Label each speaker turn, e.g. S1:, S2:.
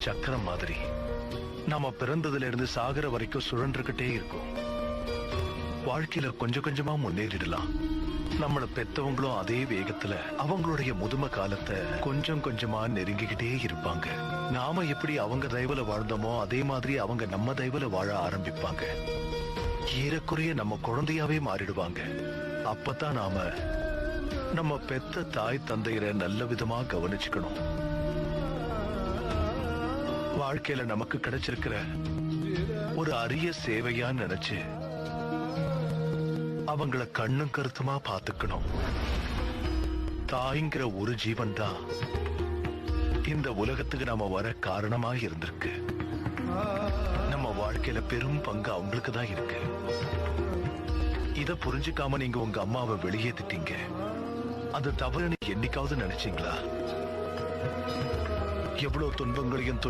S1: சக்கரம் மாதிரி நாம பிறந்ததுல இருந்து சாகர வரைக்கும் சுழன்றுகிட்டே இருக்கும். வாழ்க்கையில கொஞ்சம் கொஞ்சமா முன்னேறிடலாம். நம்மள பெத்தவங்களும் அதே வேகத்துல அவங்களுடைய முதுமை காலத்தை கொஞ்சம் கொஞ்சமா நெருங்கிக்கிட்டே இருப்பாங்க. நாம எப்படி அவங்க தயவுல வாழ்ந்தோமோ அதே மாதிரி அவங்க நம்ம தயவுல வாழ ஆரம்பிப்பாங்க. ஏறக்குறைய நம்ம குழந்தையாவே மாறிடுவாங்க. அப்பதான் நாம நம்ம பெத்த தாய் தந்தையரை நல்ல விதமா கவனிச்சுக்கணும். வாழ்க்கையில நமக்கு கிடைச்சிருக்கிற ஒரு அரிய சேவையா நினைச்சு அவங்கள கண்ணும் கருத்துமா பாத்துக்கணும். தாய்ங்கிற ஒரு ஜீவன் தான் இந்த உலகத்துக்கு நாம வர காரணமா இருந்திருக்கு. நம்ம வாழ்க்கையில பெரும் பங்கு அவங்களுக்கு தான் இருக்கு. இத புரிஞ்சுக்காம நீங்க உங்க அம்மாவை வெளியேத்திட்டீங்க. அது தவறுன்னு என்னைக்காவது நினைச்சீங்களா? எவ்வளவு துன்பங்களையும்